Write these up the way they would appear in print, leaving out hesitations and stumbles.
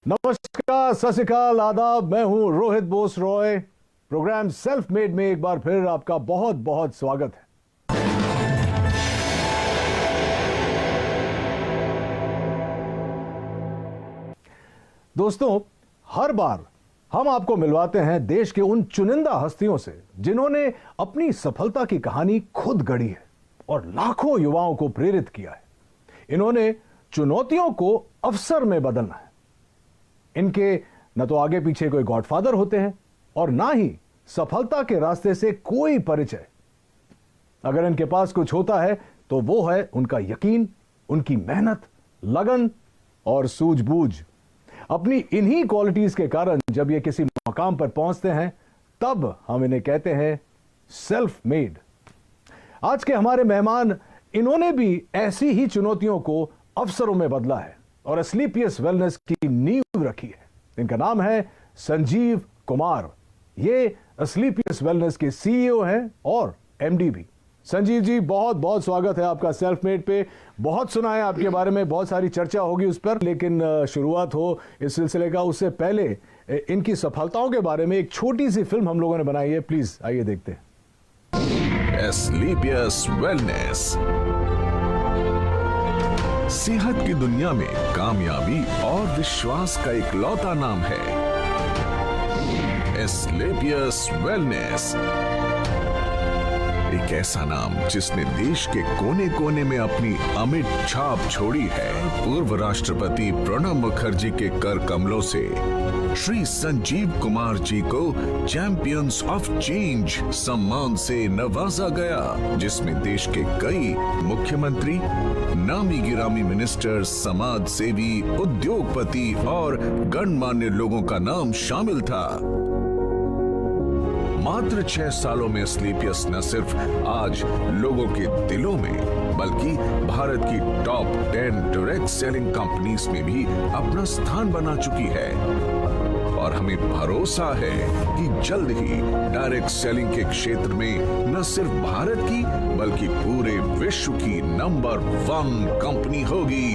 नमस्कार, सत श्री अकाल, आदाब। मैं हूं Rohit Bose Roy. Program self made में एक बार फिर आपका बहुत बहुत स्वागत है। दोस्तों, हर बार हम आपको मिलवाते हैं देश के उन चुनिंदा हस्तियों से जिन्होंने अपनी सफलता की कहानी खुद गढ़ी है और लाखों युवाओं को प्रेरित किया है। इन्होंने चुनौतियों को अवसर में बदलना है। इनके न तो आगे पीछे कोई गॉडफादर होते हैं और ना ही सफलता के रास्ते से कोई परिचय। अगर इनके पास कुछ होता है तो वो है उनका यकीन, उनकी मेहनत, लगन और सूझबूझ। अपनी इन्हीं क्वालिटीज के कारण जब ये किसी मकाम पर पहुंचते हैं तब हम इन्हें कहते हैं सेल्फ मेड। आज के हमारे मेहमान, इन्होंने भी ऐसी ही चुनौतियों को अवसरों में बदला है और एस्क्लेपियस वेलनेस की नींव रखी है। इनका नाम है संजीव कुमार। ये एस्क्लेपियस वेलनेस के सीईओ हैं और एमडी भी। संजीव जी, बहुत बहुत स्वागत है आपका सेल्फ मेड पे। बहुत सुना है आपके बारे में, बहुत सारी चर्चा होगी उस पर, लेकिन शुरुआत हो इस सिलसिले का उससे पहले इनकी सफलताओं के बारे में एक छोटी सी फिल्म हम लोगों ने बनाई है। प्लीज आइए देखते हैं। एस्क्लेपियस वेलनेस सेहत की दुनिया में कामयाबी और विश्वास का इकलौता नाम है। एस्क्लेपियस वेलनेस, एक ऐसा नाम जिसने देश के कोने कोने में अपनी अमिट छाप छोड़ी है। पूर्व राष्ट्रपति प्रणब मुखर्जी के कर कमलों से श्री संजीव कुमार जी को चैंपियंस ऑफ चेंज सम्मान से नवाजा गया, जिसमें देश के कई मुख्यमंत्री, नामी गिरामी मिनिस्टर, समाज सेवी, उद्योगपति और गणमान्य लोगों का नाम शामिल था। मात्र 6 सालों में एस्क्लेपियस न सिर्फ आज लोगों के दिलों में बल्कि भारत की टॉप 10 डायरेक्ट सेलिंग कंपनीज में भी अपना स्थान बना चुकी है और हमें भरोसा है कि जल्द ही डायरेक्ट सेलिंग के क्षेत्र में न सिर्फ भारत की बल्कि पूरे विश्व की नंबर 1 कंपनी होगी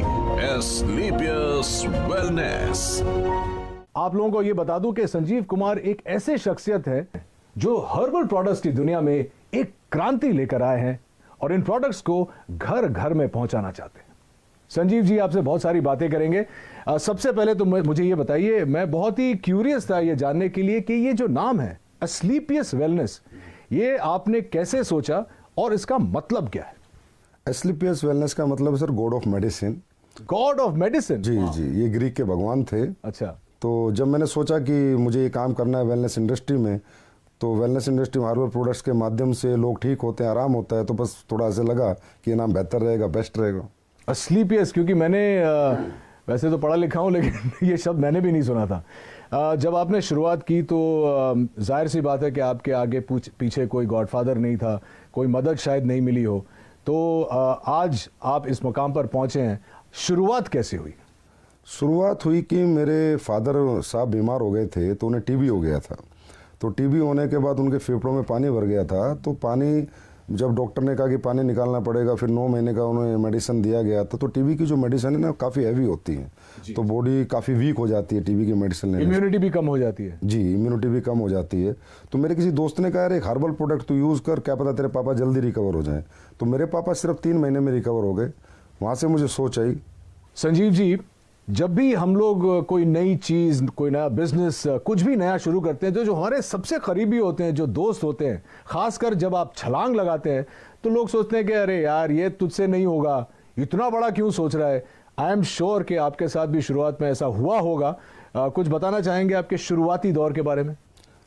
एस्क्लेपियस वेलनेस। आप लोगों को यह बता दूं कि संजीव कुमार एक ऐसे शख्सियत है जो हर्बल प्रोडक्ट्स की दुनिया में एक क्रांति लेकर आए हैं और इन प्रोडक्ट्स को घर घर में पहुंचाना चाहते हैं। संजीव जी, आपसे बहुत सारी बातें करेंगे। सबसे पहले तो मुझे ये बताइए, मैं बहुत ही क्यूरियस था ये जानने के लिए कि ये जो नाम है एस्क्लेपियस वेलनेस, ये आपने कैसे सोचा और इसका मतलब क्या है? एस्क्लेपियस वेलनेस का मतलब है sir god of medicine. God of medicine? जी जी, ये ग्रीक के भगवान थे। अच्छा। तो जब मैंने सोचा कि मुझे ये काम करना है वेलनेस इंडस्ट्री में, तो वेलनेस इंडस्ट्री में हर्बल प्रोडक्ट्स के माध्यम से लोग ठीक होते हैं, आराम होता है, तो बस थोड़ा ऐसे लगा कि ये नाम बेहतर रहेगा, बेस्ट रहेगा एस्क्लेपियस। क्योंकि मैंने वैसे तो पढ़ा लिखा हूँ लेकिन ये शब्द मैंने भी नहीं सुना था। जब आपने शुरुआत की तो जाहिर सी बात है कि आपके आगे पीछे कोई गॉडफादर नहीं था, कोई मदद शायद नहीं मिली हो, तो आज आप इस मुकाम पर पहुँचे हैं। शुरुआत कैसे हुई? शुरुआत हुई कि मेरे फादर साहब बीमार हो गए थे, तो उन्हें टीबी हो गया था। तो टीबी होने के बाद उनके फेफड़ों में पानी भर गया था। तो पानी, जब डॉक्टर ने कहा कि पानी निकालना पड़ेगा, फिर 9 महीने का उन्हें मेडिसिन दिया गया था। तो टीबी की जो मेडिसिन है ना, काफ़ी हैवी होती है, तो बॉडी काफ़ी वीक हो जाती है टीबी की मेडिसिन लेने से। इम्यूनिटी भी कम हो जाती है। जी, इम्यूनिटी भी कम हो जाती है। तो मेरे किसी दोस्त ने कहा, यार एक हर्बल प्रोडक्ट तो यूज़ कर, क्या पता तेरे पापा जल्दी रिकवर हो जाएं। तो मेरे पापा सिर्फ 3 महीने में रिकवर हो गए। वहाँ से मुझे सोच आई। संजीव जी, जब भी हम लोग कोई नई चीज, कोई नया बिजनेस, कुछ भी नया शुरू करते हैं, तो जो हमारे सबसे करीबी होते हैं, जो दोस्त होते हैं, खासकर जब आप छलांग लगाते हैं तो लोग सोचते हैं कि अरे यार ये तुझसे नहीं होगा, इतना बड़ा क्यों सोच रहा है। आई एम श्योर कि आपके साथ भी शुरुआत में ऐसा हुआ होगा। कुछ बताना चाहेंगे आपके शुरुआती दौर के बारे में?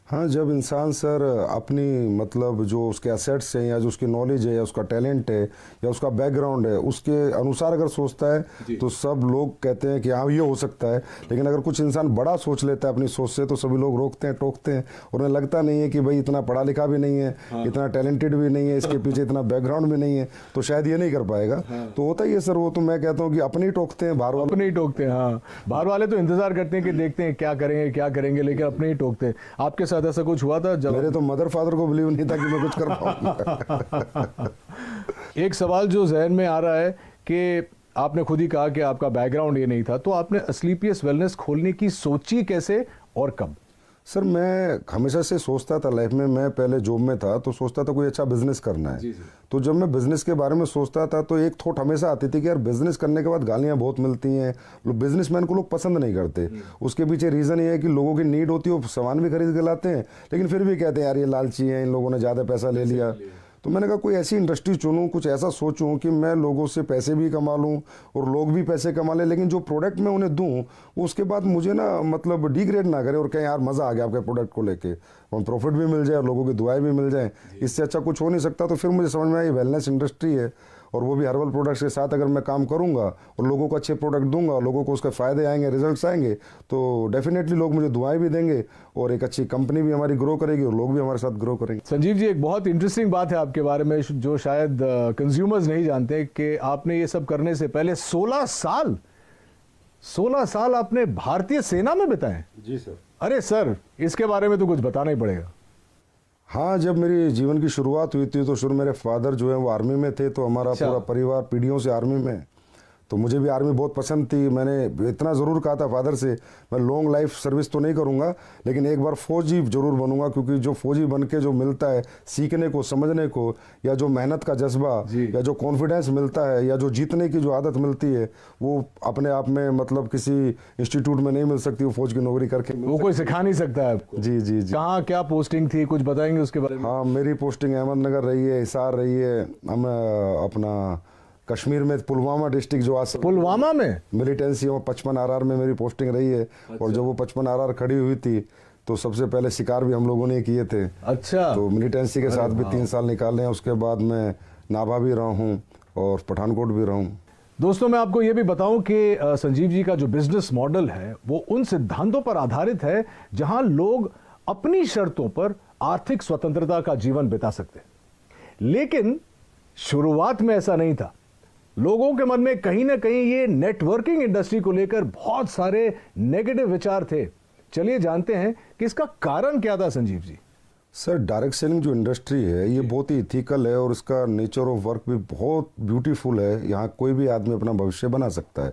हाँ, जब इंसान सर अपनी मतलब जो उसके एसेट्स हैं या जो उसकी नॉलेज है या उसका टैलेंट है या उसका बैकग्राउंड है, उसके अनुसार अगर सोचता है तो सब लोग कहते हैं कि हाँ ये हो सकता है। लेकिन अगर कुछ इंसान बड़ा सोच लेता है अपनी सोच से, तो सभी लोग रोकते हैं, टोकते हैं और उन्हें लगता नहीं है कि भाई इतना पढ़ा लिखा भी नहीं है, इतना टैलेंटेड भी नहीं है, इसके पीछे इतना बैकग्राउंड भी नहीं है, तो शायद ये नहीं कर पाएगा। तो होता ही है सर, वो तो मैं कहता हूँ कि अपने ही टोकते हैं, बाहर वाले अपने ही टोकते हैं। हाँ, बाहर वाले तो इंतजार करते हैं कि देखते हैं क्या करेंगे क्या करेंगे, लेकिन अपने ही टोकते हैं। आपके साथ ऐसा कुछ हुआ था? जब मेरे तो मदर फादर को बिलीव नहीं था कि मैं कुछ कर पाऊंगा। एक सवाल जो जहन में आ रहा है कि आपने खुद ही कहा कि आपका बैकग्राउंड ये नहीं था, तो आपने अस्क्लेपियस वेलनेस खोलने की सोची कैसे और कब? सर मैं हमेशा से सोचता था लाइफ में, मैं पहले जॉब में था तो सोचता था कोई अच्छा बिजनेस करना है। तो जब मैं बिजनेस के बारे में सोचता था तो एक थॉट हमेशा आती थी कि यार बिजनेस करने के बाद गालियां बहुत मिलती हैं, बिजनेसमैन को लोग पसंद नहीं करते। उसके पीछे रीज़न ये है कि लोगों की नीड होती है, वो सामान भी खरीद के लाते हैं, लेकिन फिर भी कहते हैं यार ये लालची है, इन लोगों ने ज़्यादा पैसा ले लिया। तो मैंने कहा कोई ऐसी इंडस्ट्री चुनूं, कुछ ऐसा सोचूं कि मैं लोगों से पैसे भी कमा लूं और लोग भी पैसे कमा लें, लेकिन जो प्रोडक्ट मैं उन्हें दूं वो उसके बाद मुझे ना मतलब डिग्रेड ना करे और कहें यार मज़ा आ गया आपके प्रोडक्ट को लेके, और प्रॉफिट भी मिल जाए और लोगों की दुआएं भी मिल जाए, इससे अच्छा कुछ हो नहीं सकता। तो फिर मुझे समझ में आया वेलनेस इंडस्ट्री है और वो भी हर्बल प्रोडक्ट्स के साथ अगर मैं काम करूंगा और लोगों को अच्छे प्रोडक्ट दूंगा, लोगों को उसके फ़ायदे आएंगे, रिजल्ट्स आएंगे, तो डेफिनेटली लोग मुझे दुआएं भी देंगे और एक अच्छी कंपनी भी हमारी ग्रो करेगी और लोग भी हमारे साथ ग्रो करेंगे। संजीव जी, एक बहुत इंटरेस्टिंग बात है आपके बारे में जो शायद कंज्यूमर्स नहीं जानते कि आपने ये सब करने से पहले 16 साल आपने भारतीय सेना में बिताए। जी सर। अरे सर, इसके बारे में तो कुछ बताना ही पड़ेगा। हाँ, जब मेरी जीवन की शुरुआत हुई थी तो शुरू मेरे फादर जो है वो आर्मी में थे, तो हमारा अच्छा। पूरा परिवार पीढ़ियों से आर्मी में, तो मुझे भी आर्मी बहुत पसंद थी। मैंने इतना ज़रूर कहा था फादर से मैं लॉन्ग लाइफ सर्विस तो नहीं करूँगा, लेकिन एक बार फौजी जरूर बनूंगा, क्योंकि जो फौजी बन के जो मिलता है सीखने को, समझने को, या जो मेहनत का जज्बा, या जो कॉन्फिडेंस मिलता है, या जो जीतने की जो आदत मिलती है, वो अपने आप में मतलब किसी इंस्टीट्यूट में नहीं मिल सकती, वो फौज की नौकरी करके वो कोई सिखा नहीं सकता है आपको। जी जी जी। कहाँ क्या पोस्टिंग थी, कुछ बताएंगे उसके बारे में? हाँ, मेरी पोस्टिंग अहमदनगर रही है, हिसार रही है, हम अपना कश्मीर में पुलवामा डिस्ट्रिक्ट जो आज पुलवामा में मिलिटेंसी 55 RR में मेरी पोस्टिंग रही है। और जब वो 55 RR खड़ी हुई थी तो सबसे पहले शिकार भी हम लोगों ने किए थे। अच्छा। तो मिलिटेंसी के साथ भी 3 साल निकाले हैं। उसके बाद मैं नाभा भी रहा हूँ और पठानकोट भी रहा हूँ। दोस्तों, मैं आपको यह भी बताऊं कि संजीव जी का जो बिजनेस मॉडल है वो उन सिद्धांतों पर आधारित है जहां लोग अपनी शर्तों पर आर्थिक स्वतंत्रता का जीवन बिता सकते हैं। लेकिन शुरुआत में ऐसा नहीं था। लोगों के मन में कहीं ना कहीं ये नेटवर्किंग इंडस्ट्री को लेकर बहुत सारे नेगेटिव विचार थे। चलिए जानते हैं कि इसका कारण क्या था Sanjeev ji. Sir, direct selling जो इंडस्ट्री है ये बहुत ही इथिकल है और इसका नेचर ऑफ वर्क भी बहुत ब्यूटीफुल है। यहाँ कोई भी आदमी अपना भविष्य बना सकता है,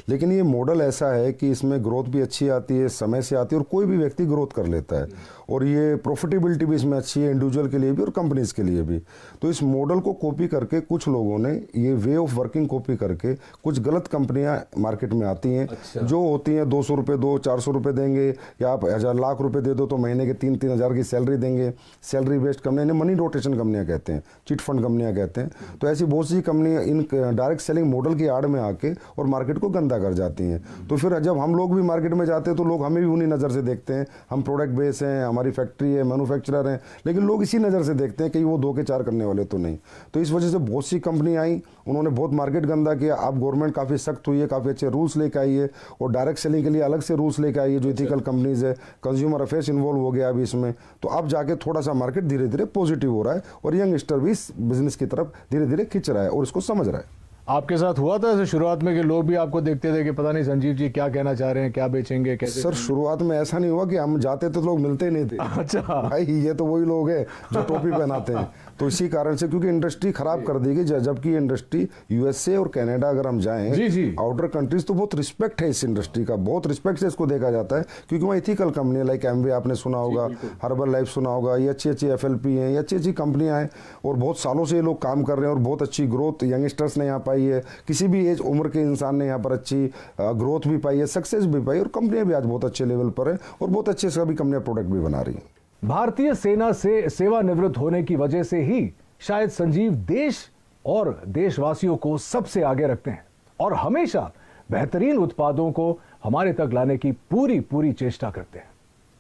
लेकिन ये मॉडल ऐसा है कि इसमें ग्रोथ भी अच्छी आती है, समय से आती है और कोई भी व्यक्ति ग्रोथ कर लेता है, और ये प्रॉफिटेबिलिटी भी इसमें अच्छी है, इंडिविजुअल के लिए भी और कंपनीज के लिए भी। तो इस मॉडल को कॉपी करके कुछ लोगों ने ये वे ऑफ वर्किंग कॉपी करके कुछ गलत कंपनियां मार्केट में आती हैं। अच्छा। जो होती हैं 200 रुपये दो, 400 रुपये देंगे, या आप 1,000 लाख रुपए दे दो तो महीने के 3-3 हज़ार की सैलरी देंगे। सैलरी बेस्ड कंपनी, इन्हें मनी रोटेशन कंपनियां कहते हैं, चिट फंड कंपनियां कहते हैं। तो ऐसी बहुत सी कंपनियां इन डायरेक्ट सेलिंग मॉडल की आड़ में आके और मार्केट को गंदा कर जाती हैं। तो फिर जब हम लोग भी मार्केट में जाते हैं तो लोग हमें भी उन्हीं नज़र से देखते हैं। हम प्रोडक्ट बेस हैं, हमारी फैक्ट्री है, मैन्युफैक्चरर हैं, लेकिन लोग इसी नज़र से देखते हैं कि वो 2 के 4 करने वाले तो नहीं। तो इस वजह से बहुत सी कंपनी आई, उन्होंने बहुत मार्केट गंदा किया। अब गवर्नमेंट काफ़ी सख्त हुई है, काफ़ी अच्छे रूल्स लेकर आई है और डायरेक्ट सेलिंग के लिए अलग से रूल्स लेकर आई है। जो इथिकल कंपनीज है, कंज्यूमर अफेयर्स इन्वॉल्व हो गया अभी इसमें, तो अब जाके थोड़ा सा मार्केट धीरे धीरे पॉजिटिव हो रहा है और यंगस्टर भी इस बिजनेस की तरफ धीरे धीरे खिंच रहा है और इसको समझ रहा है। आपके साथ हुआ था ऐसे शुरुआत में कि लोग भी आपको देखते थे कि पता नहीं संजीव जी क्या कहना चाह रहे हैं, क्या बेचेंगे, कैसे? सर, शुरुआत में ऐसा नहीं हुआ कि हम जाते तो लोग मिलते ही नहीं थे। अच्छा भाई, ये तो वही लोग हैं जो टोपी पहनाते हैं। तो इसी कारण से, क्योंकि इंडस्ट्री खराब कर दी गई, जबकि इंडस्ट्री यूएसए और कनाडा अगर हम जाएं, जी जी, आउटर कंट्रीज, तो बहुत रिस्पेक्ट है इस इंडस्ट्री का, बहुत रिस्पेक्ट से इसको देखा जाता है, क्योंकि वहाँ इथिकल कंपनी लाइक एमवे आपने सुना होगा, हर्बल लाइफ सुना होगा, ये अच्छी अच्छी FLP हैं, ये अच्छी अच्छी कंपनियां हैं और बहुत सालों से ये लोग काम कर रहे हैं और बहुत अच्छी ग्रोथ यंगस्टर्स ने यहाँ पाई है। किसी भी एज उम्र के इंसान ने यहाँ पर अच्छी ग्रोथ भी पाई है, सक्सेस भी पाई, और कंपनियां भी आज बहुत अच्छे लेवल पर है और बहुत अच्छे सभी कंपनियां प्रोडक्ट भी बना रही हैं। भारतीय सेना से सेवानिवृत्त होने की वजह से ही शायद संजीव देश और देशवासियों को सबसे आगे रखते हैं और हमेशा बेहतरीन उत्पादों को हमारे तक लाने की पूरी चेष्टा करते हैं।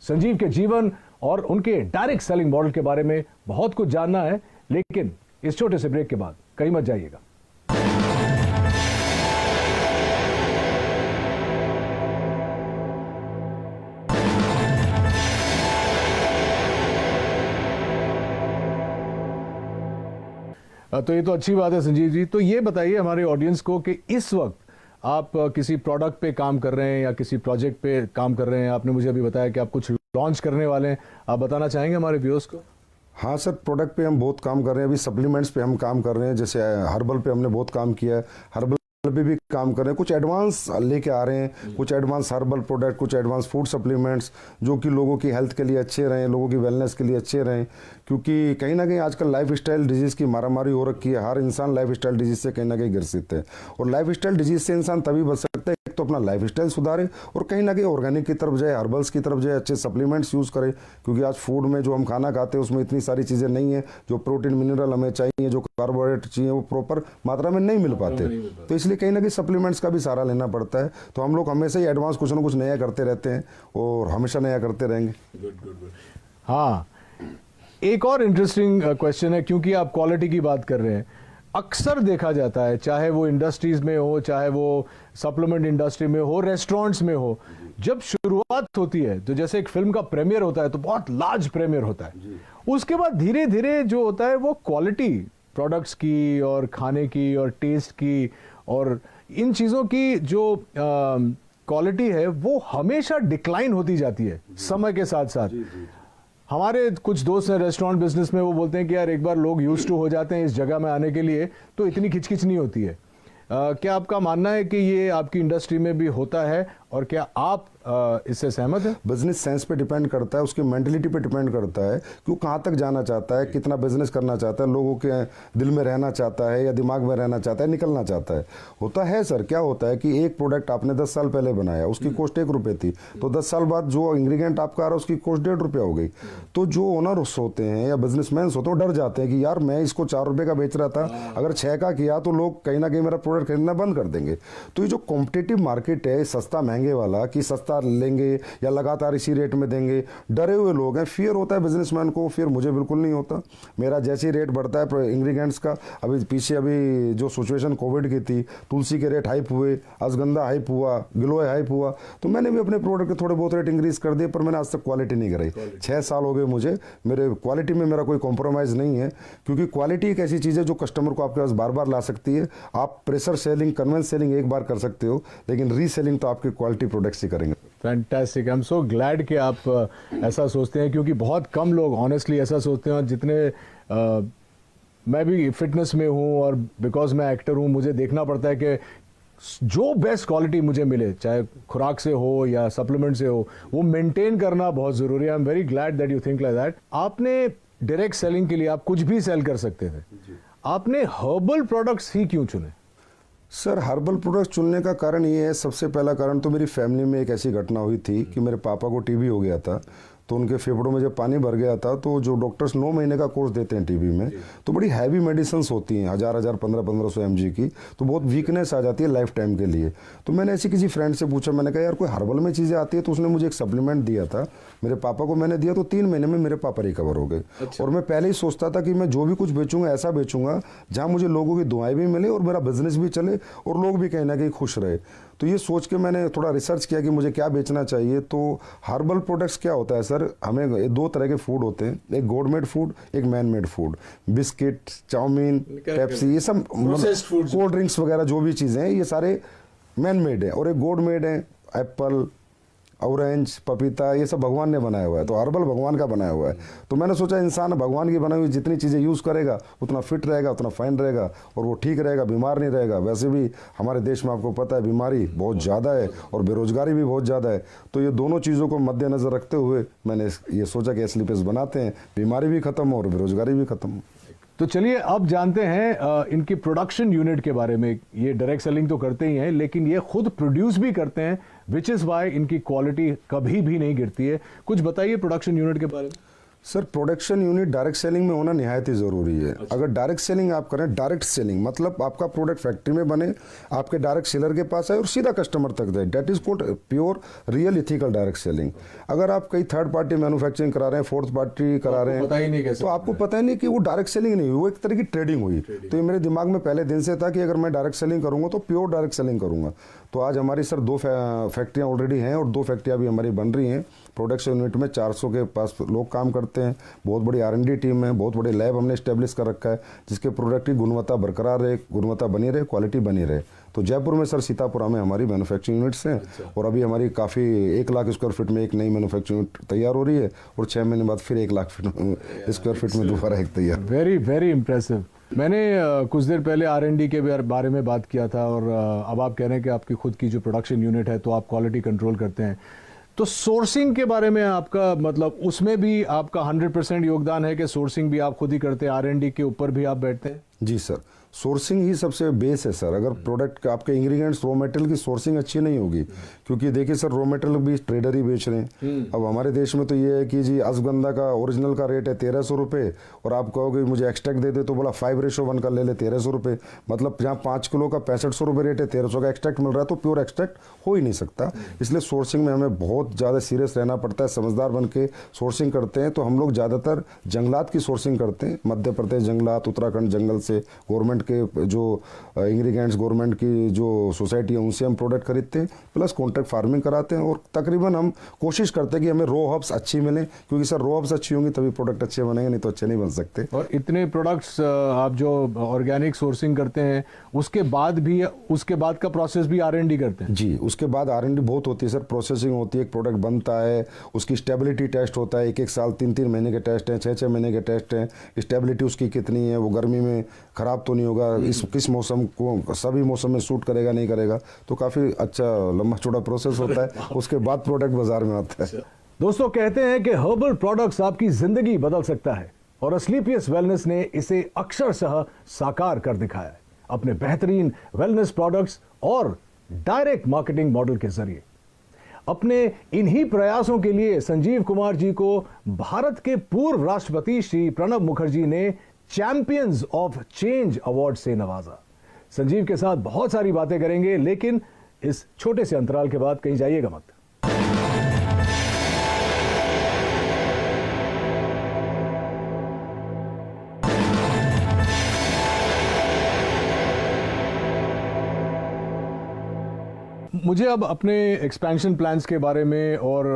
संजीव के जीवन और उनके डायरेक्ट सेलिंग मॉडल के बारे में बहुत कुछ जानना है, लेकिन इस छोटे से ब्रेक के बाद कहीं मत जाइएगा। तो ये तो अच्छी बात है संजीव जी। तो ये बताइए हमारे ऑडियंस को कि इस वक्त आप किसी प्रोडक्ट पे काम कर रहे हैं या किसी प्रोजेक्ट पे काम कर रहे हैं। आपने मुझे अभी बताया कि आप कुछ लॉन्च करने वाले हैं, आप बताना चाहेंगे हमारे व्यूअर्स को? हाँ सर, प्रोडक्ट पे हम बहुत काम कर रहे हैं। अभी सप्लीमेंट्स पे हम काम कर रहे हैं, जैसे हर्बल पे हमने बहुत काम किया है। हर्बल पे भी काम कर रहे हैं, कुछ एडवांस लेके आ रहे हैं, कुछ एडवांस हर्बल प्रोडक्ट, कुछ एडवांस फूड सप्लीमेंट्स जो कि लोगों की हेल्थ के लिए अच्छे रहें, लोगों की वेलनेस के लिए अच्छे रहें। क्योंकि कहीं ना कहीं आजकल लाइफ स्टाइल डिजीज़ की मारामारी हो रखी है, हर इंसान लाइफ स्टाइल डिजीज़ से कहीं ना कहीं ग्रसित है। और लाइफ स्टाइल डिजीज़ से इंसान तभी बच सकता है, एक तो अपना लाइफ स्टाइल सुधारे और कहीं ना कहीं ऑर्गेनिक की तरफ जाए, हर्बल्स की तरफ जाए, अच्छे सप्लीमेंट्स यूज़ करे। क्योंकि आज फूड में जो हम खाना खाते हैं उसमें इतनी सारी चीज़ें नहीं है, जो प्रोटीन मिनरल हमें चाहिए, जो कार्बोहाइड्रेट चाहिए, वो प्रॉपर मात्रा में नहीं मिल पाते। तो इसलिए कहीं ना कहीं सप्लीमेंट्स का भी सहारा लेना पड़ता है। तो हम लोग हमेशा ही एडवांस कुछ ना कुछ नया करते रहते हैं और हमेशा नया करते रहेंगे। हाँ, एक और इंटरेस्टिंग क्वेश्चन है, क्योंकि आप क्वालिटी की बात कर रहे हैं। अक्सर देखा जाता है, चाहे वो इंडस्ट्रीज में हो, चाहे वो सप्लीमेंट इंडस्ट्री में हो, रेस्टोरेंट्स में हो, जब शुरुआत होती है तो जैसे एक फिल्म का प्रीमियर होता है तो बहुत लार्ज प्रीमियर होता है। उसके बाद धीरे धीरे जो होता है वो क्वालिटी प्रोडक्ट्स की और खाने की और टेस्ट की और इन चीज़ों की जो क्वालिटी है वो हमेशा डिक्लाइन होती जाती है समय के साथ साथ। हमारे कुछ दोस्त हैं रेस्टोरेंट बिजनेस में, वो बोलते हैं कि यार एक बार लोग यूज्ड टू हो जाते हैं इस जगह में आने के लिए तो इतनी खिचखिच नहीं होती है। क्या आपका मानना है कि ये आपकी इंडस्ट्री में भी होता है और क्या आप इससे सहमत हैं? बिजनेस सेंस पे डिपेंड करता है, उसकी मेंटलिटी पे डिपेंड करता है कि वो कहाँ तक जाना चाहता है, कितना बिजनेस करना चाहता है, लोगों के दिल में रहना चाहता है या दिमाग में रहना चाहता है, निकलना चाहता है। होता है सर, क्या होता है कि एक प्रोडक्ट आपने 10 साल पहले बनाया, उसकी कॉस्ट 1 रुपये थी, तो 10 साल बाद जो इंग्रेडिएंट आपका आ रहा है उसकी कॉस्ट 1.5 रुपया हो गई। तो जो ओनर्स होते हैं या बिजनेसमैन होते हैं वो डर जाते हैं कि यार मैं इसको 4 रुपये का बेच रहा था, अगर 6 का किया तो लोग कहीं ना कहीं मेरा प्रोडक्ट खरीदना बंद कर देंगे। तो ये जो कॉम्पिटिटिव मार्केट है सस्ता महंगे वाला, कि सस्ता लेंगे या लगातार इसी रेट में देंगे, डरे हुए लोग हैं। फियर होता है बिजनेसमैन को, फिर मुझे बिल्कुल नहीं होता। मेरा जैसे ही रेट बढ़ता है इंग्रेडिएंट्स का, अभी पीछे अभी जो सिचुएशन कोविड की थी, तुलसी के रेट हाइप हुए, अश्वगंधा हाइप हुआ, गिलोय हाइप हुआ, तो मैंने भी अपने प्रोडक्ट के थोड़े बहुत रेट इंक्रीज कर दिए, पर मैंने आज तक क्वालिटी नहीं कराई। 6 साल हो गए मुझे, मेरे क्वालिटी में मेरा कोई कॉम्प्रोमाइज़ नहीं है। क्योंकि क्वालिटी एक ऐसी चीज़ है जो कस्टमर को आपके पास बार बार ला सकती है। आप प्रेशर सेलिंग, कन्वेंस सेलिंग एक बार कर सकते हो, लेकिन रीसेलिंग तो आपके क्वालिटी प्रोडक्ट्स ही करेंगे। Fantastic, I am so glad कि आप ऐसा सोचते हैं, क्योंकि बहुत कम लोग ऑनेस्टली ऐसा सोचते हैं। और जितने मैं भी फिटनेस में हूँ और बिकॉज मैं एक्टर हूँ, मुझे देखना पड़ता है कि जो बेस्ट क्वालिटी मुझे मिले, चाहे खुराक से हो या सप्लीमेंट से हो, वो मेंटेन करना बहुत ज़रूरी है। I am very glad that you think like that. आपने डायरेक्ट सेलिंग के लिए आप कुछ भी सेल कर सकते थे, आपने हर्बल प्रोडक्ट्स ही क्यों चुने? सर, हर्बल प्रोडक्ट चुनने का कारण ये है, सबसे पहला कारण तो मेरी फैमिली में एक ऐसी घटना हुई थी कि मेरे पापा को टीबी हो गया था। तो उनके फेफड़ों में जब पानी भर गया था, तो जो डॉक्टर्स 9 महीने का कोर्स देते हैं टीबी में, तो बड़ी हैवी मेडिसिन्स होती हैं, 1000 1500 mg की, तो बहुत वीकनेस आ जाती है लाइफ टाइम के लिए। तो मैंने ऐसी किसी फ्रेंड से पूछा, मैंने कहा यार कोई हर्बल में चीज़ें आती है, तो उसने मुझे एक सप्लीमेंट दिया था, मेरे पापा को मैंने दिया, तो 3 महीने में मेरे पापा रिकवर हो गए। और मैं पहले ही सोचता था कि मैं जो भी कुछ बेचूंगा ऐसा बेचूंगा जहाँ मुझे लोगों की दुआएं भी मिले और मेरा बिजनेस भी चले और लोग भी कहीं ना कहीं खुश रहे। तो ये सोच के मैंने थोड़ा रिसर्च किया कि मुझे क्या बेचना चाहिए। तो हर्बल प्रोडक्ट्स क्या होता है सर, हमें 2 तरह के फूड होते हैं, एक गॉड मेड फूड, एक man made food. Biscuit, chow mein, Pepsi, ये सब कोल्ड ड्रिंक्स वगैरह जो भी चीज़ें हैं, ये सारे मैन मेड है। और एक गॉड मेड है, एप्पल, ऑरेंज, पपीता, ये सब भगवान ने बनाया हुआ है। तो हर्बल भगवान का बनाया हुआ है। तो मैंने सोचा इंसान भगवान की बनाई हुई जितनी चीज़ें यूज़ करेगा उतना फिट रहेगा, उतना फाइन रहेगा और वो ठीक रहेगा, बीमार नहीं रहेगा। वैसे भी हमारे देश में आपको पता है बीमारी बहुत ज़्यादा है और बेरोजगारी भी बहुत ज़्यादा है। तो ये दोनों चीज़ों को मद्देनज़र रखते हुए मैंने ये सोचा कि एस्लीपियस बनाते हैं, बीमारी भी खत्म हो और बेरोजगारी भी खत्म हो। तो चलिए अब जानते हैं इनकी प्रोडक्शन यूनिट के बारे में। ये डायरेक्ट सेलिंग तो करते ही हैं, लेकिन ये खुद प्रोड्यूस भी करते हैं, विच इज़ वाई इनकी क्वालिटी कभी भी नहीं गिरती है। कुछ बताइए प्रोडक्शन यूनिट के बारे में। Sir, production unit direct selling में होना निहायत ही ज़रूरी है। अगर डायरेक्ट सेलिंग आप करें, डायरेक्ट सेलिंग मतलब आपका प्रोडक्ट फैक्ट्री में बने, आपके डायरेक्ट सेलर के पास आए और सीधा कस्टमर तक जाए, that is called pure real ethical direct selling. अगर आप कई थर्ड पार्टी मैन्युफैक्चरिंग करा रहे हैं, फोर्थ पार्टी करा रहे हैं, तो आपको पता ही नहीं कि वो डायरेक्ट सेलिंग नहीं हुई, वो एक तरह की ट्रेडिंग हुई। तो ये मेरे दिमाग में पहले दिन से था कि अगर मैं डायरेक्ट सेलिंग करूँगा तो प्योर डायरेक्ट सेलिंग करूँगा। तो आज हमारी सर 2 फैक्ट्रियाँ ऑलरेडी हैं और 2 फैक्ट्रियाँ भी हमारी बन रही हैं। प्रोडक्शन यूनिट में 400 के पास लोग काम करते हैं, बहुत बड़ी R&D टीम है, बहुत बड़े लैब हमने इस्टेब्लिश कर रखा है जिसके प्रोडक्ट की गुणवत्ता बरकरार रहे, गुणवत्ता बनी रहे, क्वालिटी बनी रहे। तो जयपुर में सर सीतापुरा में हमारी मैन्युफैक्चरिंग यूनिट्स हैं। और अभी हमारी काफ़ी 1 लाख स्क्वायर फीट में एक नई मैन्युफैक्चरिंग यूनिट तैयार हो रही है और 6 महीने बाद फिर 1 लाख स्क्वायर फीट में दोबारा एक तैयार। Very very impressive. मैंने कुछ देर पहले R&D के बारे में बात किया था और अब आप कह रहे हैं कि आपकी खुद की जो प्रोडक्शन यूनिट है तो आप क्वालिटी कंट्रोल करते हैं, तो सोर्सिंग के बारे में आपका मतलब उसमें भी आपका 100% योगदान है कि सोर्सिंग भी आप खुद ही करते हैं, R&D के ऊपर भी आप बैठते हैं? जी सर, सोर्सिंग ही सबसे बेस है सर। अगर प्रोडक्ट का आपके इंग्रेडिएंट्स रॉ मटेरियल की सोर्सिंग अच्छी नहीं होगी, क्योंकि देखिए सर रॉ मटेरियल भी ट्रेडर ही बेच रहे हैं। अब हमारे देश में तो ये है कि जी अश्वगंधा का ओरिजिनल का रेट है 1300 रुपये और आप कहोगे मुझे एक्सट्रैक्ट दे दे तो बोला 5:1 का ले ले 1300 रुपये, मतलब जहाँ 5 किलो का 6500 रुपये रेट है 1300 का एक्सट्रैक्ट मिल रहा है, तो प्योर एक्सट्रैक्ट हो ही नहीं सकता। इसलिए सोर्सिंग में हमें बहुत ज़्यादा सीरियस रहना पड़ता है, समझदार बन के सोर्सिंग करते हैं। तो हम लोग ज़्यादातर जंगलात की सोर्सिंग करते हैं, मध्य प्रदेश जंगलात, उत्तराखंड जंगल से गवर्नमेंट के जो इंग्रेडिएंट्स गवर्नमेंट की जो सोसाइटी है उनसे हम प्रोडक्ट खरीदते हैं, प्लस कॉन्ट्रैक्ट फार्मिंग कराते हैं। और तकरीबन हम कोशिश करते हैं कि हमें रॉ हब्स अच्छी मिले, क्योंकि सर रॉ हब्स अच्छी होंगी तभी प्रोडक्ट अच्छे बनेंगे, नहीं तो अच्छे नहीं बन सकते। और इतने प्रोडक्ट्स आप जो ऑर्गेनिक सोर्सिंग करते हैं उसके बाद का प्रोसेस भी R&D करते हैं? जी, उसके बाद R&D बहुत होती है सर, प्रोसेसिंग होती है, एक प्रोडक्ट बनता है, उसकी स्टेबिलिटी टेस्ट होता है, 1-1 साल 3-3 महीने के टेस्ट हैं, 6-6 महीने के टेस्ट हैं, स्टेबिलिटी उसकी कितनी है, वो गर्मी में ख़राब तो नहीं होगा, किस मौसम को सभी मौसम में सूट करेगा नहीं करेगा, तो काफ़ी अच्छा लंबा चौड़ा प्रोसेस होता है। उसके बाद प्रोडक्ट बाजार में आता है। दोस्तों, कहते हैं कि हर्बल प्रोडक्ट्स आपकी जिंदगी बदल सकता है और एस्क्लेपियस वेलनेस ने इसे अक्षरशः साकार कर दिखाया है अपने बेहतरीन वेलनेस प्रोडक्ट्स और डायरेक्ट मार्केटिंग मॉडल के जरिए। अपने इन्हीं प्रयासों के लिए संजीव कुमार जी को भारत के पूर्व राष्ट्रपति श्री प्रणब मुखर्जी ने चैंपियंस ऑफ चेंज अवार्ड से नवाजा। संजीव के साथ बहुत सारी बातें करेंगे, लेकिन इस छोटे से अंतराल के बाद कहीं जाइएगा मत। मुझे अब अपने एक्सपेंशन प्लान्स के बारे में और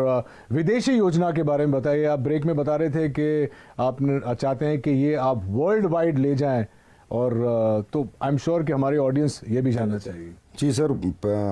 विदेशी योजना के बारे में बताइए। आप ब्रेक में बता रहे थे कि आप चाहते हैं कि ये आप वर्ल्ड वाइड ले जाएं, और तो आई एम श्योर कि हमारी ऑडियंस ये भी जानना चाहिए। जी सर,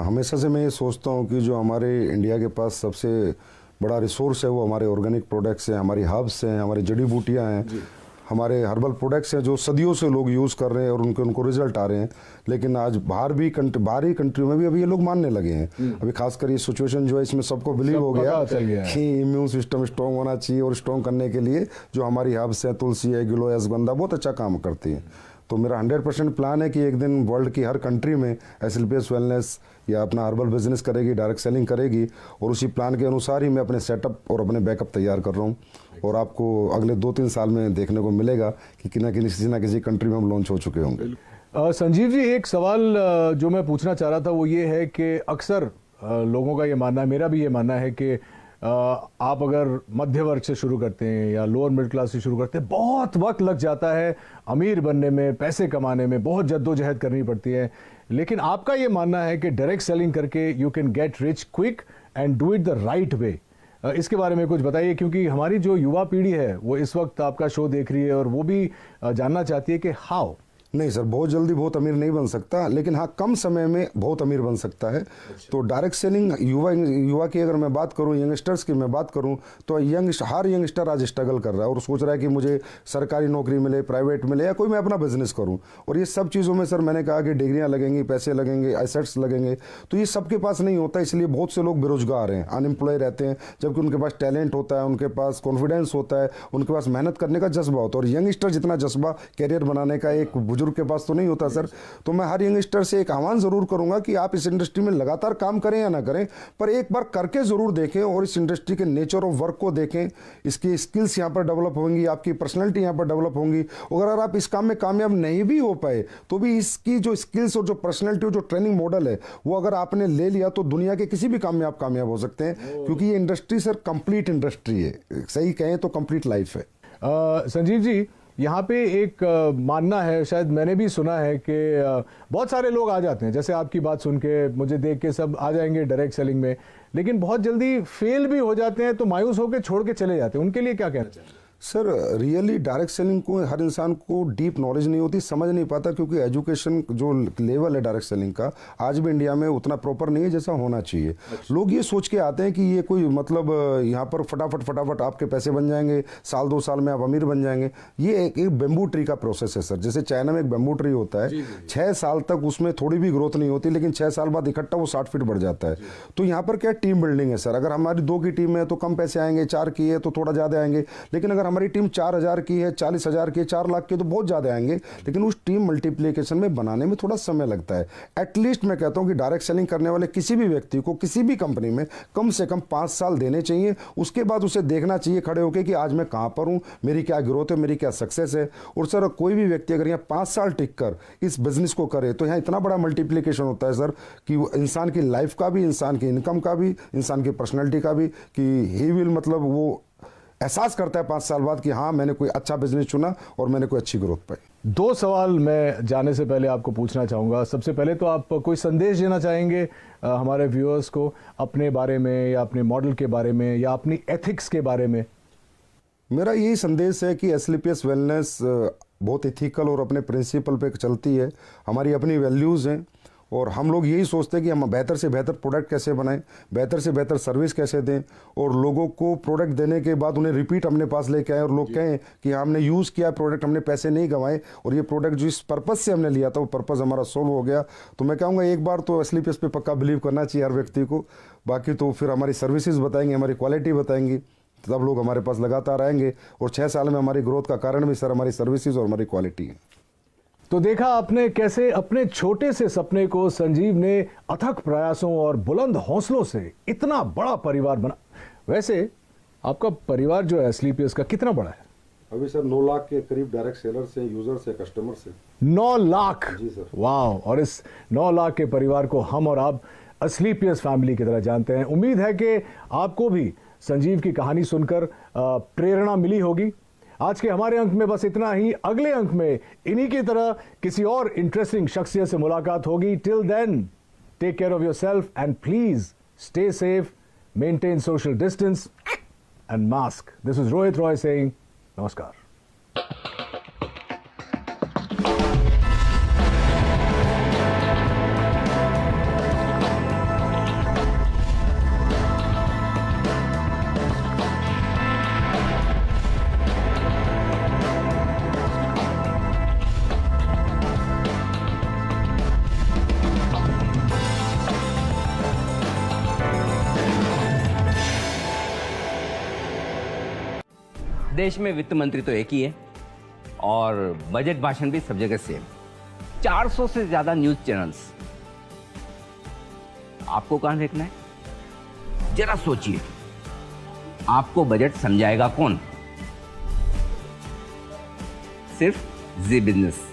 हमेशा से मैं ये सोचता हूँ कि जो हमारे इंडिया के पास सबसे बड़ा रिसोर्स है वो हमारे ऑर्गेनिक प्रोडक्ट्स हैं, हमारी हर्ब्स हैं, हमारी जड़ी बूटियाँ हैं, हमारे हर्बल प्रोडक्ट्स हैं जो सदियों से लोग यूज़ कर रहे हैं और उनको रिजल्ट आ रहे हैं। लेकिन आज बाहरी कंट्रियों में भी अभी ये लोग मानने लगे हैं। अभी खासकर ये सिचुएशन जो है इसमें सबको बिलीव हो गया कि इम्यून सिस्टम स्ट्रॉन्ग होना चाहिए, और स्ट्रॉन्ग करने के लिए जो हमारी हर्ब्स हैं, तुलसी है, गिलोय, अश्वगंधा बहुत अच्छा काम करती हैं। तो मेरा 100% प्लान है कि एक दिन वर्ल्ड की हर कंट्री में एस्क्लेपियस वेलनेस या अपना हर्बल बिजनेस करेगी, डायरेक्ट सेलिंग करेगी, और उसी प्लान के अनुसार ही मैं अपने सेटअप और अपने बैकअप तैयार कर रहा हूँ। और आपको अगले 2-3 साल में देखने को मिलेगा कि किसी ना किसी कंट्री में हम लॉन्च हो चुके होंगे। संजीव जी, एक सवाल जो मैं पूछना चाह रहा था वो ये है कि अक्सर लोगों का ये मानना है, मेरा भी ये मानना है कि आप अगर मध्य वर्ग से शुरू करते हैं या लोअर मिडिल क्लास से शुरू करते हैं, बहुत वक्त लग जाता है अमीर बनने में, पैसे कमाने में, बहुत जद्दोजहद करनी पड़ती है। लेकिन आपका ये मानना है कि डायरेक्ट सेलिंग करके you can get rich quick and do it the right way. इसके बारे में कुछ बताइए, क्योंकि हमारी जो युवा पीढ़ी है वो इस वक्त आपका शो देख रही है और वो भी जानना चाहती है कि हाउ। नहीं सर, बहुत जल्दी बहुत अमीर नहीं बन सकता, लेकिन हाँ कम समय में बहुत अमीर बन सकता है। तो डायरेक्ट सेलिंग युवा की अगर मैं बात करूँ, यंगस्टर्स की मैं बात करूँ, तो हर यंगस्टर आज स्ट्रगल कर रहा है और सोच रहा है कि मुझे सरकारी नौकरी मिले, प्राइवेट मिले, या कोई मैं अपना बिजनेस करूँ। और ये सब चीज़ों में सर मैंने कहा कि डिग्रियाँ लगेंगी, पैसे लगेंगे, एसेट्स लगेंगे, तो ये सबके पास नहीं होता। इसलिए बहुत से लोग बेरोजगार हैं, अनएम्प्लॉय रहते हैं, जबकि उनके पास टैलेंट होता है, उनके पास कॉन्फिडेंस होता है, उनके पास मेहनत करने का जज्बा होता है। और यंगस्टर जितना जज्बा कैरियर बनाने का एक बुजुर्ग के पास तो नहीं होता सर। तो मैं हर यंगस्टर से एक आह्वान जरूर करूंगा कि आप इस इंडस्ट्री में लगातार काम करें या ना करें, पर एक बार करके जरूर देखें और इस इंडस्ट्री के नेचर ऑफ वर्क को देखें। इसकी स्किल्स यहां पर डेवलप होंगी, आपकी पर्सनैलिटी यहां पर डेवलप होंगी। अगर आप इस काम में कामयाब नहीं भी हो पाए तो भी इसकी जो स्किल्स और जो पर्सनैलिटी और जो ट्रेनिंग मॉडल है वो अगर आपने ले लिया तो दुनिया के किसी भी काम में आप कामयाब हो सकते हैं, क्योंकि ये इंडस्ट्री सर कंप्लीट इंडस्ट्री है, सही कहें तो कंप्लीट लाइफ है। संजीव जी, यहाँ पे एक मानना है, शायद मैंने भी सुना है कि बहुत सारे लोग आ जाते हैं, जैसे आपकी बात सुन के मुझे देख के सब आ जाएंगे डायरेक्ट सेलिंग में, लेकिन बहुत जल्दी फेल भी हो जाते हैं तो मायूस होकर छोड़ के चले जाते हैं। उनके लिए क्या कहना चाहिए? सर रियली डायरेक्ट सेलिंग को हर इंसान को डीप नॉलेज नहीं होती, समझ नहीं पाता, क्योंकि एजुकेशन जो लेवल है डायरेक्ट सेलिंग का आज भी इंडिया में उतना प्रॉपर नहीं है जैसा होना चाहिए। लोग ये सोच के आते हैं कि ये कोई मतलब यहाँ पर फटाफट आपके पैसे बन जाएंगे, साल 2 साल में आप अमीर बन जाएंगे। ये एक बेम्बू ट्री का प्रोसेस है सर। जैसे चाइना में एक बेम्बू ट्री होता है, 6 साल तक उसमें थोड़ी भी ग्रोथ नहीं होती, लेकिन 6 साल बाद इकट्ठा वो 60 फीट बढ़ जाता है। तो यहाँ पर क्या टीम बिल्डिंग है सर। अगर हमारी 2 की टीम है तो कम पैसे आएंगे, 4 की है तो थोड़ा ज़्यादा आएंगे, लेकिन अगर हमारी टीम 4000 की है, 40,000 की है, 4 लाख की है तो बहुत ज़्यादा आएंगे, लेकिन उस टीम मल्टीप्लिकेशन में बनाने में थोड़ा समय लगता है। एटलीस्ट मैं कहता हूँ कि डायरेक्ट सेलिंग करने वाले किसी भी व्यक्ति को किसी भी कंपनी में कम से कम 5 साल देने चाहिए। उसके बाद उसे देखना चाहिए खड़े होकर कि आज मैं कहाँ पर हूँ, मेरी क्या ग्रोथ है, मेरी क्या सक्सेस है। और सर कोई भी व्यक्ति अगर यहाँ 5 साल टिक कर इस बिजनेस को करे तो यहाँ इतना बड़ा मल्टीप्लिकेशन होता है सर कि इंसान की लाइफ का भी, इंसान की इनकम का भी, इंसान की पर्सनैलिटी का भी, कि ही विल मतलब वो एहसास करता है 5 साल बाद कि हाँ मैंने कोई अच्छा बिजनेस चुना और मैंने कोई अच्छी ग्रोथ पाई। 2 सवाल मैं जाने से पहले आपको पूछना चाहूँगा। सबसे पहले तो आप कोई संदेश देना चाहेंगे हमारे व्यूअर्स को अपने बारे में, या अपने मॉडल के बारे में, या अपनी एथिक्स के बारे में? मेरा यही संदेश है कि एसलीपीएस वेलनेस बहुत इथिकल और अपने प्रिंसिपल पे चलती है। हमारी अपनी वैल्यूज़ हैं और हम लोग यही सोचते हैं कि हम बेहतर से बेहतर प्रोडक्ट कैसे बनाएं, बेहतर से बेहतर सर्विस कैसे दें, और लोगों को प्रोडक्ट देने के बाद उन्हें रिपीट अपने पास लेके आए और लोग कहें कि हमने यूज़ किया प्रोडक्ट, हमने पैसे नहीं गंवाए, और ये प्रोडक्ट जो इस पर्पज़ से हमने लिया था वो पर्पज़ हमारा सोल्व हो गया। तो मैं कहूँगा एक बार तो एसलीपीएस पे पक्का बिलीव करना चाहिए हर व्यक्ति को। बाकी तो फिर हमारी सर्विसेज बताएंगे, हमारी क्वालिटी बताएंगी, तब लोग हमारे पास लगातार आएंगे। और 6 साल में हमारी ग्रोथ का कारण भी सर हमारी सर्विसेज और हमारी क्वालिटी है। तो देखा आपने कैसे अपने छोटे से सपने को संजीव ने अथक प्रयासों और बुलंद हौसलों से इतना बड़ा परिवार बना। वैसे आपका परिवार जो है एसलीपीएस का कितना बड़ा है? अभी सर 9 लाख के करीब डायरेक्ट सेलर से, यूजर से, कस्टमर से। 9 लाख? जी सर। वाह। और इस 9 लाख के परिवार को हम और आप एसलीपीएस फैमिली की तरह जानते हैं। उम्मीद है कि आपको भी संजीव की कहानी सुनकर प्रेरणा मिली होगी। आज के हमारे अंक में बस इतना ही। अगले अंक में इन्हीं की तरह किसी और इंटरेस्टिंग शख्सियत से मुलाकात होगी। Till then take care of yourself and please stay safe, maintain social distance and mask. This is Rohit Roy saying नमस्कार। देश में वित्त मंत्री तो एक ही है और बजट भाषण भी सब जगह सेम। 400 से ज्यादा न्यूज चैनल्स। आपको कहां देखना है? जरा सोचिए, आपको बजट समझाएगा कौन? सिर्फ जी बिजनेस।